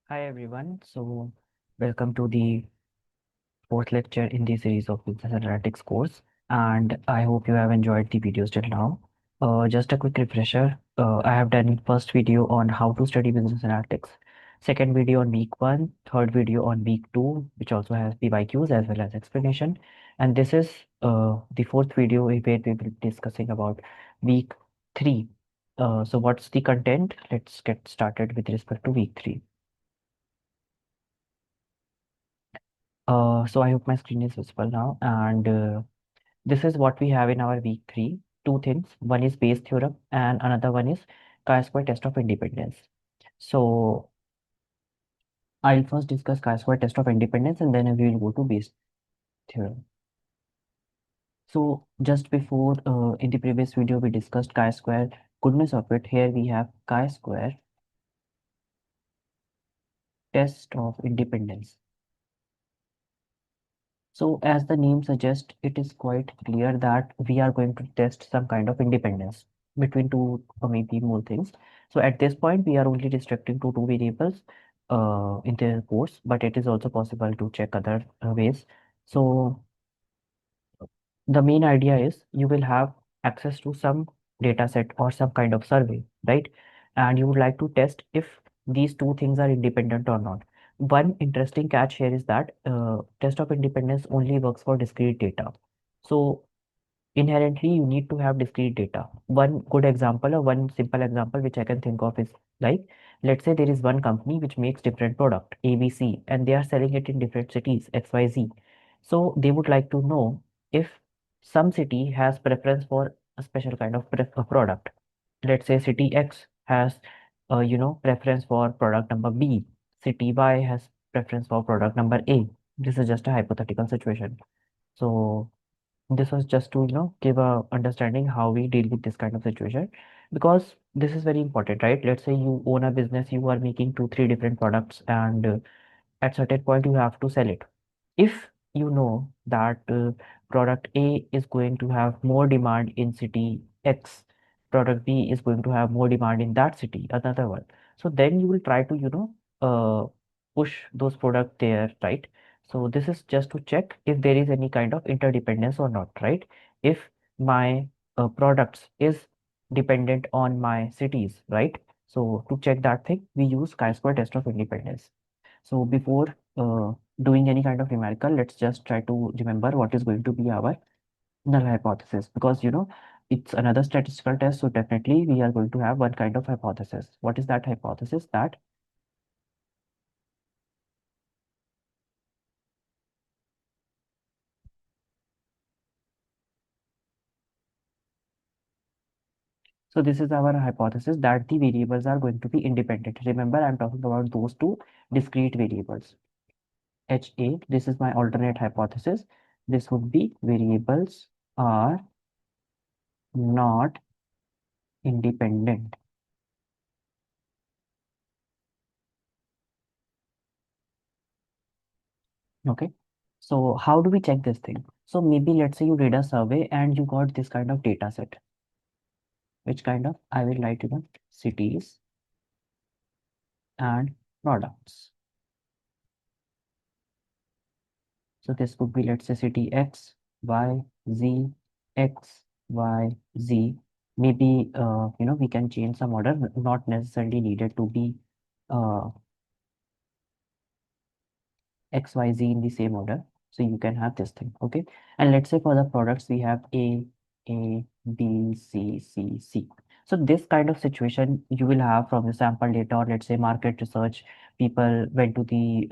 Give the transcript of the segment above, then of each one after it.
Hi everyone. Welcome to the fourth lecture in the series of business analytics course, and I hope you have enjoyed the videos till now. Just a quick refresher. I have done first video on how to study business analytics, second video on week one, third video on week two, which also has PYQs as well as explanation, and this is the fourth video where we will be discussing about week three. So what's the content? Let's get started with respect to week three. So I hope my screen is visible now, and this is what we have in our week three. Two things. One is Bayes theorem, and another one is chi-square test of independence. So I'll first discuss chi-square test of independence, and then we will go to Bayes theorem. So just before, in the previous video, we discussed chi-square. Goodness of it, here we have chi-square test of independence. So as the name suggests, it is quite clear that we are going to test some kind of independence between two or maybe more things. So at this point, we are only restricting to two variables in the course, but it is also possible to check other ways. So the main idea is you will have access to some data set or some kind of survey, right? And you would like to test if these two things are independent or not. One interesting catch here is that test of independence only works for discrete data. So inherently you need to have discrete data. One good example or one simple example which I can think of is like, let's say there is one company which makes different product ABC and they are selling it in different cities XYZ. So they would like to know if some city has preference for a special kind of a product. Let's say city X has preference for product number B, city Y has preference for product number A. This is just a hypothetical situation. So this was just to give a understanding how we deal with this kind of situation, because this is very important, right? Let's say you own a business, you are making two three different products, and at certain point you have to sell it. If you know that product A is going to have more demand in city X, product B is going to have more demand in that city, another one. So then you will try to, push those products there, right? So this is just to check if there is any kind of interdependence or not, right? If my products is dependent on my cities, right? So to check that thing, we use chi-square test of independence. So before doing any kind of numerical, let's just try to remember what is going to be our null hypothesis, because it's another statistical test. So definitely we are going to have one kind of hypothesis. What is that hypothesis? That so this is our hypothesis that the variables are going to be independent. Remember, I'm talking about those two discrete variables. HA, this is my alternate hypothesis. This would be variables are not independent. Okay. So how do we check this thing? So maybe let's say you did a survey and you got this kind of data set. Which kind of? I will write cities and products. So this would be, let's say, city X, Y, Z, X, Y, Z. Maybe we can change some order, not necessarily needed to be uh, XYZ in the same order. So you can have this thing, okay? And let's say for the products, we have A, B, C, C, C. So this kind of situation you will have from the sample data, or let's say market research. People went to the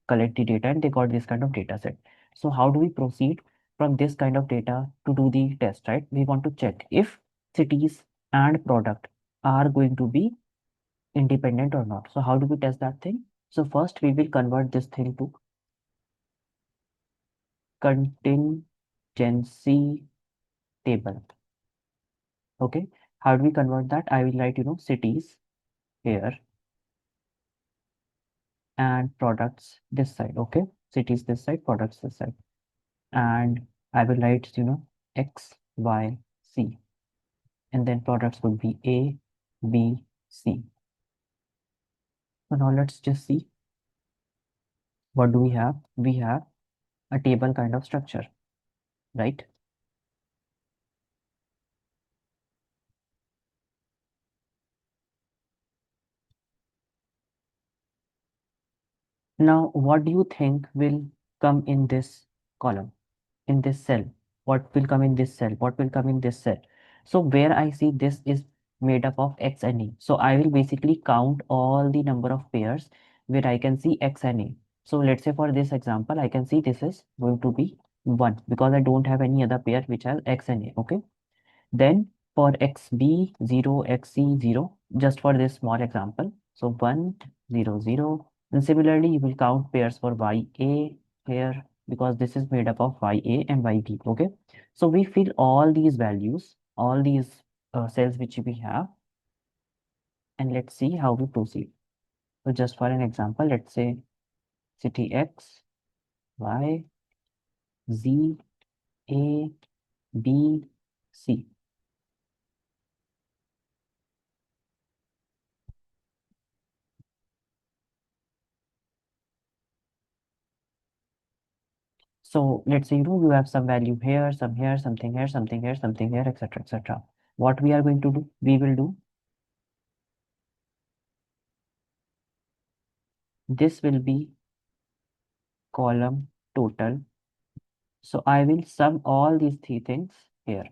collect the data and they got this kind of data set. So how do we proceed from this kind of data to do the test, right? We want to check if cities and product are going to be independent or not. So how do we test that thing? So first we will convert this thing to contingency table. Okay. How do we convert that? I will write, cities here and products this side. Okay. Cities this side, products this side. And I will write, X, Y, C. And then products would be A, B, C. So now let's just see what do we have. We have a table kind of structure, right? Now, what do you think will come in this column, in this cell? What will come in this cell? What will come in this cell? So where I see this is made up of X and A. So I will basically count all the number of pairs where I can see X and A. So let's say for this example, I can see this is going to be 1 because I don't have any other pair which has X and A. Okay. Then for xb 0, xc 0, just for this small example. So 1, 0, 0. And similarly, you will count pairs for ya here because this is made up of ya and yb. Okay. So we fill all these values, all these cells which we have, and let's see how we proceed. So just for an example, let's say city x, y, z, a, b, c. So let's say you have some value here, some here, something here, something here, something here, etc., etc. What we are going to do? We will do this will be column total. So I will sum all these three things here,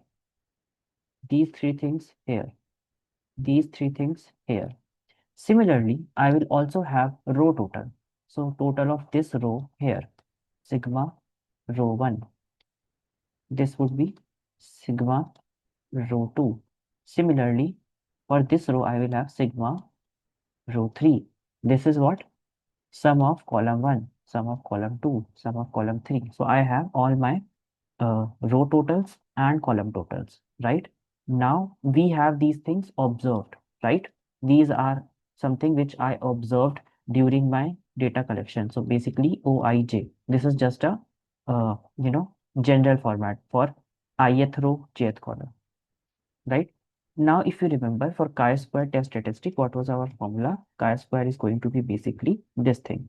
these three things here, these three things here. Similarly, I will also have row total. So total of this row here, sigma row 1. This would be sigma row 2. Similarly, for this row, I will have sigma row 3. This is what? Sum of column 1, sum of column 2, sum of column 3. So I have all my row totals and column totals, right? Now we have these things observed, right? These are something which I observed during my data collection. So basically OIJ. This is just a general format for ith row, jth column, right? Now, if you remember for chi-square test statistic, what was our formula? Chi-square is going to be basically this thing.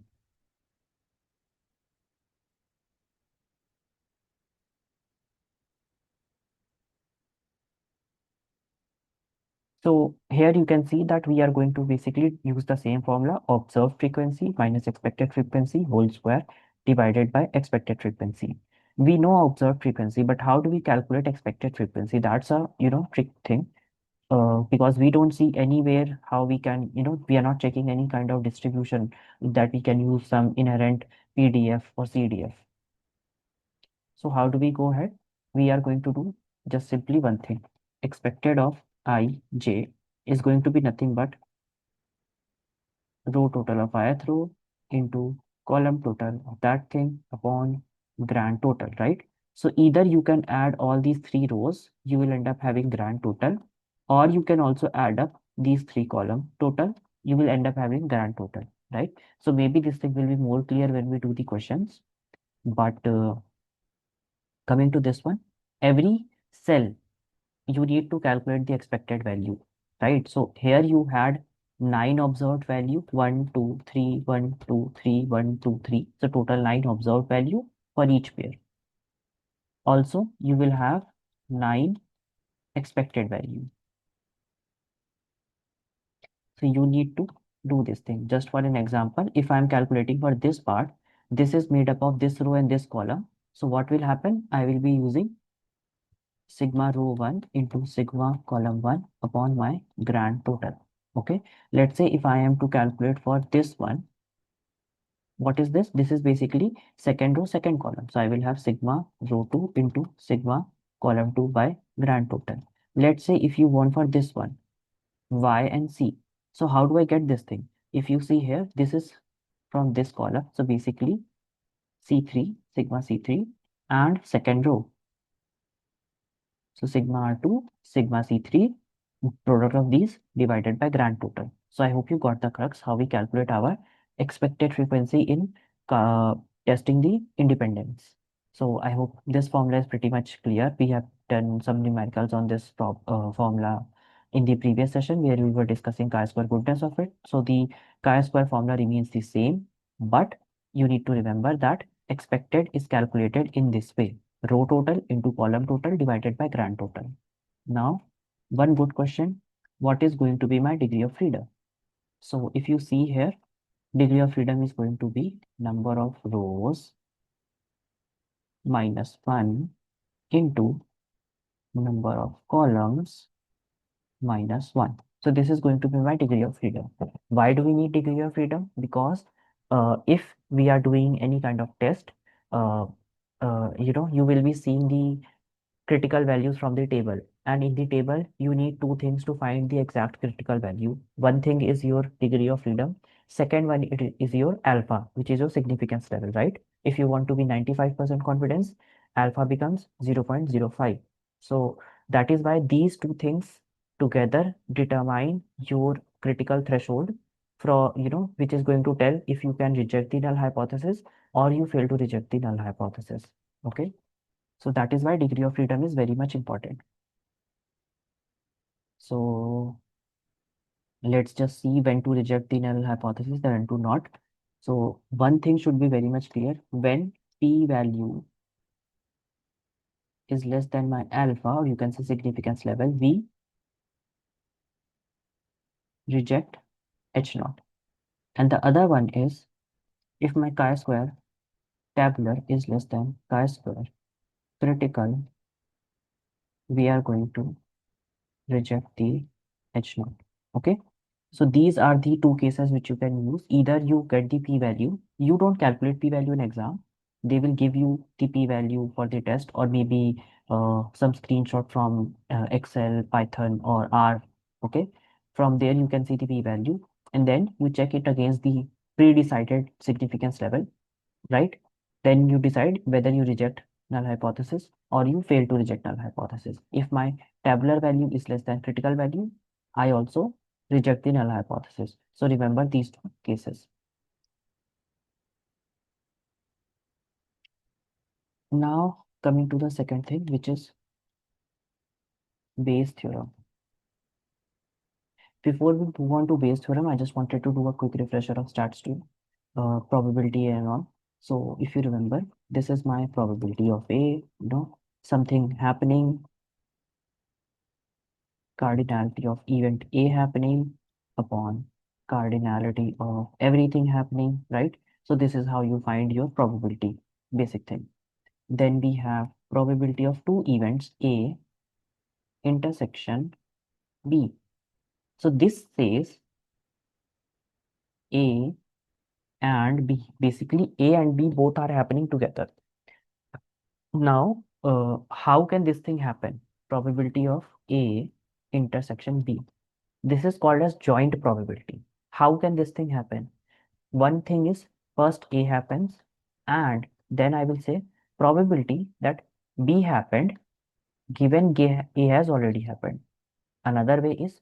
So here you can see that we are going to basically use the same formula, observed frequency minus expected frequency whole square divided by expected frequency. We know observed frequency, but how do we calculate expected frequency? That's a, trick thing. Because we don't see anywhere how we can, we are not checking any kind of distribution that we can use some inherent PDF or CDF. So how do we go ahead? We are going to do just simply one thing. Expected of ij is going to be nothing but row total of ith row into column total of that thing upon grand total, right? So either you can add all these three rows, you will end up having grand total, or you can also add up these three column total, you will end up having grand total, right? So maybe this thing will be more clear when we do the questions. But coming to this one, every cell you need to calculate the expected value, right? So here you had 9 observed value, 1, 2, 3, 1, 2, 3, 1, 2, 3. So total 9 observed value for each pair. Also, you will have 9 expected value. So you need to do this thing. Just for an example, if I'm calculating for this part, this is made up of this row and this column. So what will happen? I will be using sigma row 1 into sigma column 1 upon my grand total. Okay, let's say if I am to calculate for this one, what is this? This is basically second row, second column. So I will have sigma row 2 into sigma column 2 by grand total. Let's say if you want for this one, y and c. So how do I get this thing? If you see here, this is from this column. So basically C3, sigma C3 and second row. So sigma R2, sigma C3, product of these divided by grand total. So I hope you got the crux how we calculate our expected frequency in uh, testing the independence. So I hope this formula is pretty much clear. We have done some numericals on this formula in the previous session where we were discussing chi-square goodness of it. So the chi-square formula remains the same, but you need to remember that expected is calculated in this way: row total into column total divided by grand total. Now, one good question: what is going to be my degree of freedom? So if you see here, degree of freedom is going to be number of rows minus 1 into number of columns minus 1. So this is going to be my degree of freedom. Why do we need degree of freedom? Because if we are doing any kind of test, uh, you will be seeing the critical values from the table, and in the table you need two things to find the exact critical value. One thing is your degree of freedom, second one it is your alpha, which is your significance level, right? If you want to be 95% confidence, alpha becomes 0.05. So that is why these two things together determine your critical threshold, for which is going to tell if you can reject the null hypothesis or you fail to reject the null hypothesis. Okay, so that is why degree of freedom is very much important. So let's just see when to reject the null hypothesis and when to not. So one thing should be very much clear: when p value is less than my alpha, or you can say significance level, we reject h naught. And the other one is if my chi-square tabular is less than chi-square critical, we are going to reject the h naught. Okay. So these are the two cases which you can use. Either you get the p-value, you don't calculate p-value in exam. They will give you the p-value for the test, or maybe some screenshot from Excel, Python, or R. Okay. From there you can see the p-value, and then you check it against the pre-decided significance level, right? Then you decide whether you reject null hypothesis or you fail to reject null hypothesis. If my tabular value is less than critical value, I also reject the null hypothesis. So remember these two cases. Now coming to the second thing, which is Bayes theorem. Before we move on to Bayes theorem, I just wanted to do a quick refresher of stats 2, probability and all. So if you remember, this is my probability of A, something happening, cardinality of event A happening upon cardinality of everything happening, right? So this is how you find your probability, basic thing. Then we have probability of two events A intersection B. So this says A and B. Basically, A and B both are happening together. Now, how can this thing happen? Probability of A intersection B. This is called as joint probability. How can this thing happen? One thing is, first A happens, and then I will say probability that B happened given A has already happened. Another way is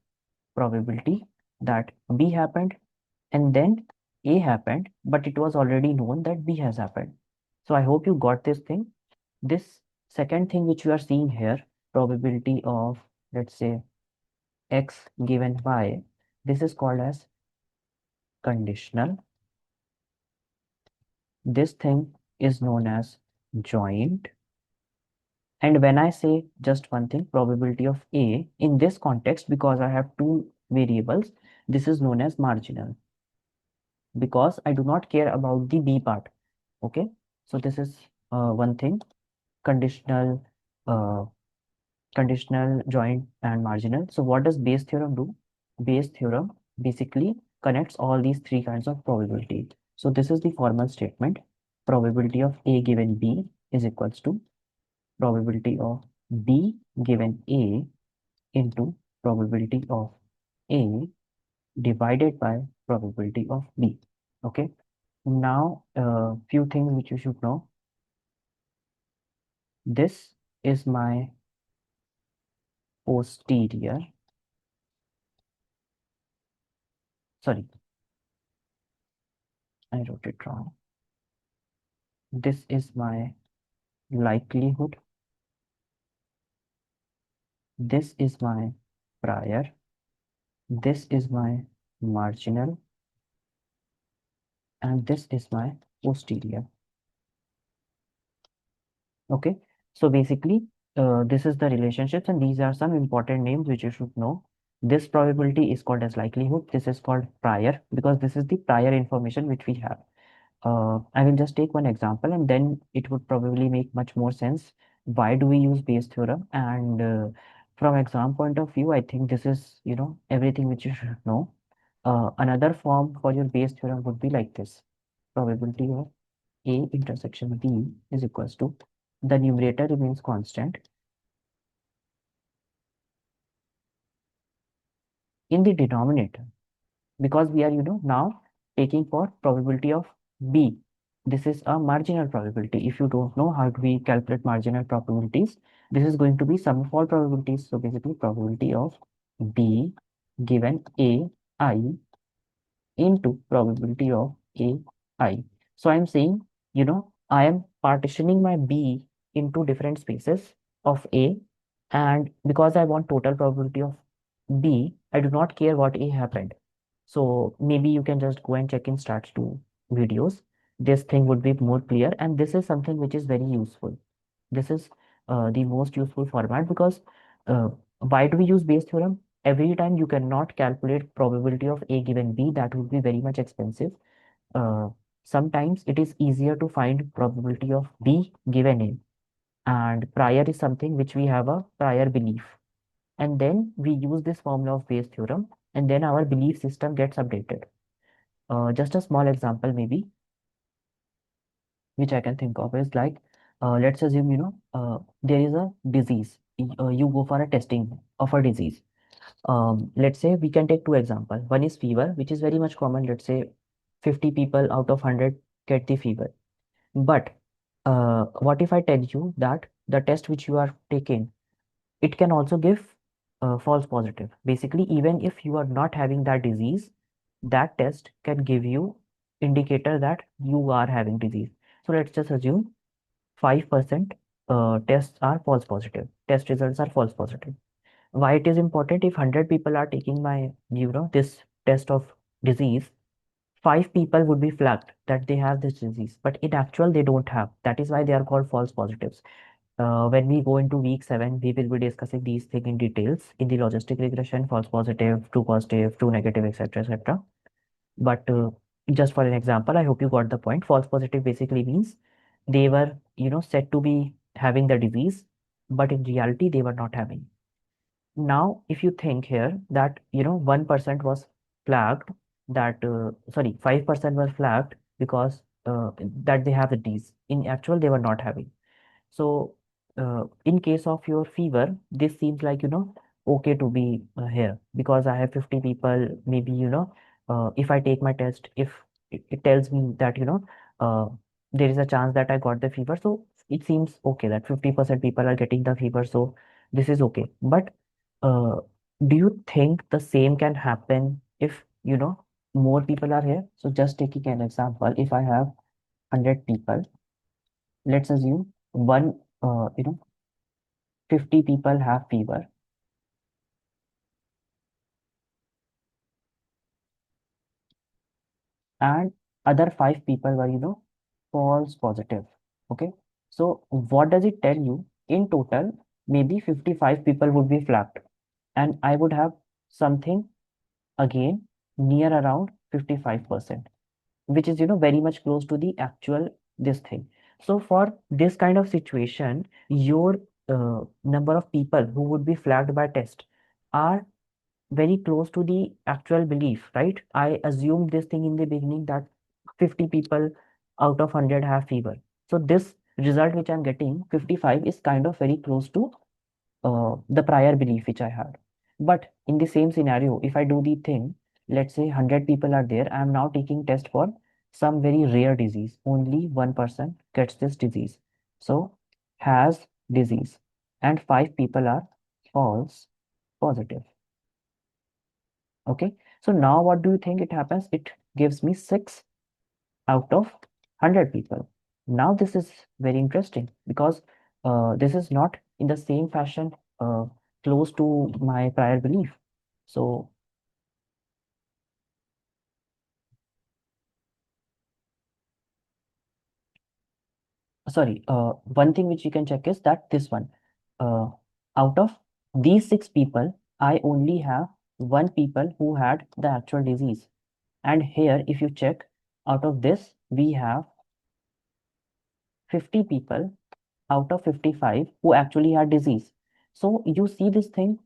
probability that B happened and then A happened, but it was already known that B has happened. So I hope you got this thing. This second thing which you are seeing here, probability of, let's say, X given Y, this is called as conditional. This thing is known as joint. And when I say just one thing, probability of A, in this context, because I have two variables, this is known as marginal, because I do not care about the B part. Okay. So this is one thing, conditional, uh, conditional, joint, and marginal. So what does Bayes theorem do? Bayes theorem basically connects all these three kinds of probability. So this is the formal statement. Probability of A given B is equals to probability of B given A into probability of A divided by probability of B. Okay. Now, few things which you should know. This is my posterior, sorry, I wrote it wrong. This is my likelihood. This is my prior. this is my marginal, and this is my posterior. Okay, so basically, this is the relationships, and these are some important names which you should know. This probability is called as likelihood. This is called prior, because this is the prior information which we have. I will just take one example, and then it would probably make much more sense. Why do we use Bayes theorem? And from exam point of view, I think this is, everything which you should know. Another form for your Bayes theorem would be like this: probability of A intersection B is equals to, the numerator remains constant in the denominator, because we are, now taking for probability of B. This is a marginal probability. If you don't know how do we calculate marginal probabilities, this is going to be sum of all probabilities. So basically, probability of B given A I into probability of A I. So I'm saying, I am partitioning my B into different spaces of A, and because I want total probability of B, I do not care what A happened. So maybe you can just go and check in stats 2 videos. This thing would be more clear, and this is something which is very useful. This is the most useful format, because uh, why do we use Bayes theorem? Every time you cannot calculate probability of A given B, that would be very much expensive. Uh, Sometimes it is easier to find probability of B given A, and prior is something which we have a prior belief, and then we use this formula of Bayes theorem, and then our belief system gets updated. Just a small example, maybe, which I can think of is like, let's assume, there is a disease. You go for a testing of a disease. Let's say we can take two examples. One is fever, which is very much common. Let's say 50 people out of 100 get the fever. But what if I tell you that the test which you are taking, it can also give false positive. Basically, even if you are not having that disease, that test can give you indicator that you are having disease. So let's just assume 5% tests are false positive. Test results are false positive. Why it is important? If 100 people are taking my, this test of disease, 5 people would be flagged that they have this disease, but in actual they don't have. That is why they are called false positives. When we go into week 7, we will be discussing these things in details in the logistic regression: false positive, true negative, etc., etc. But just for an example, I hope you got the point. False positive basically means they were, said to be having the disease, but in reality they were not having. Now, if you think here that, 1% was flagged, that, sorry, 5% were flagged because that they have the disease. In actual, they were not having. So, in case of your fever, this seems like, okay to be here, because I have 50 people. Maybe, if I take my test, if it tells me that, uh, there is a chance that I got the fever. So it seems okay that 50% people are getting the fever. So this is okay. But uh, do you think the same can happen if, more people are here? So just taking an example, if I have 100 people, let's assume one, 50 people have fever, and other 5 people were, false positive. Okay. So what does it tell you? In total, maybe 55 people would be flagged, and I would have something again near around 55%, which is, very much close to the actual this thing. So for this kind of situation, your number of people who would be flagged by test are very close to the actual belief, right? I assumed this thing in the beginning that 50 people out of 100 have fever. So this result which I'm getting, 55, is kind of very close to the prior belief which I had. But in the same scenario, if I do the thing, let's say 100 people are there, I am now taking test for some very rare disease. Only one person gets this disease. So has disease, and 5 people are false positive. Okay. So now what do you think it happens? It gives me 6 out of 100 people. Now this is very interesting, because this is not in the same fashion close to my prior belief. So sorry, one thing which you can check is that this one, uh, out of these six people, I only have one people who had the actual disease. And here, if you check, out of this, we have 50 people out of 55 who actually had disease. So you see this thing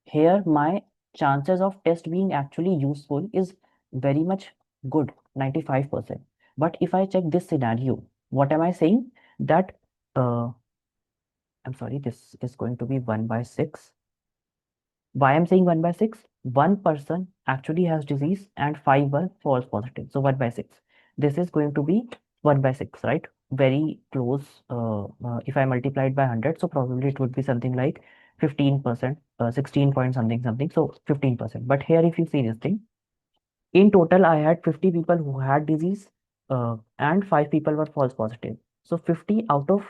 here, my chances of test being actually useful is very much good, 95%. But if I check this scenario, what am I saying? That I'm sorry, this is going to be 1 by 6. Why I'm saying 1 by 6? One person actually has disease and 5 were false positive. So 1 by 6. This is going to be 1 by 6, right? Very close. If I multiply it by 100, so probably it would be something like 15%, 16 point something something. So 15%. But here, if you see this thing, in total, I had 50 people who had disease and 5 people were false positive. So 50 out of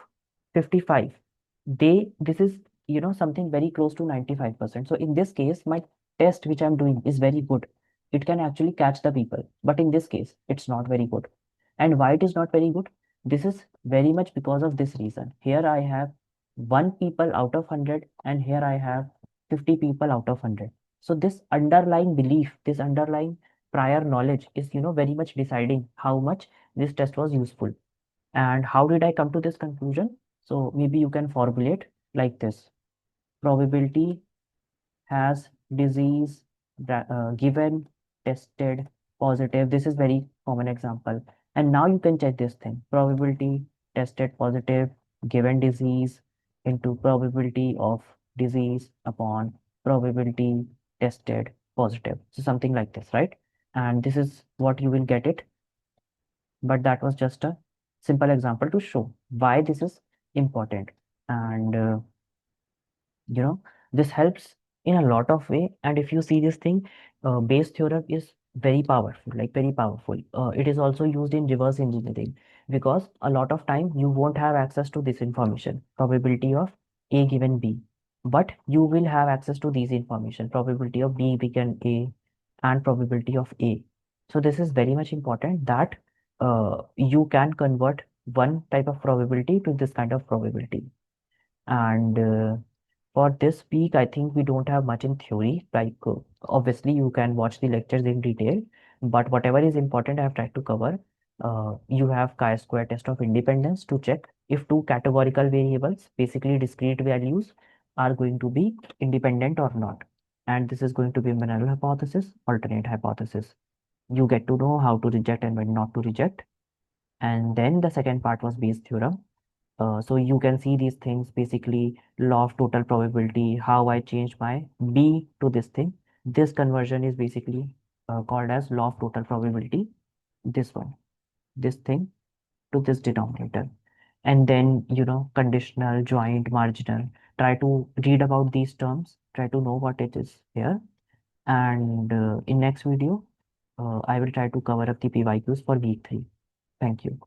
55, this is, something very close to 95%. So in this case, my test which I'm doing is very good. It can actually catch the people. But in this case, it's not very good. And why it is not very good? This is very much because of this reason. Here I have 1 people out of 100 and here I have 50 people out of 100. So this underlying belief, this underlying prior knowledge is, very much deciding how much this test was useful. And how did I come to this conclusion? So maybe you can formulate like this: probability has disease given tested positive. This is very common example. And now you can check this thing: probability tested positive given disease into probability of disease upon probability tested positive. So something like this, right? And this is what you will get it. But that was just a simple example to show why this is important. And you know this helps in a lot of way. And if you see this thing, Bayes theorem is very powerful, like very powerful. It is also used in reverse engineering, because a lot of time you won't have access to this information, probability of a given b, but you will have access to these information: probability of b given a and probability of a. So this is very much important, that you can convert one type of probability to this kind of probability. And for this week, I think we don't have much in theory. Like, obviously, you can watch the lectures in detail, but whatever is important, I have tried to cover. You have chi-square test of independence to check if two categorical variables, basically discrete values, are going to be independent or not. And this is going to be null hypothesis, alternate hypothesis. You get to know how to reject and when not to reject. And then the second part was Bayes theorem. So you can see these things, basically law of total probability, how I change my B to this thing. This conversion is basically called as law of total probability. This one, this thing to this denominator. And then, conditional, joint, marginal. Try to read about these terms, try to know what it is here. And in next video, I will try to cover up the PYQs for week 3. Thank you.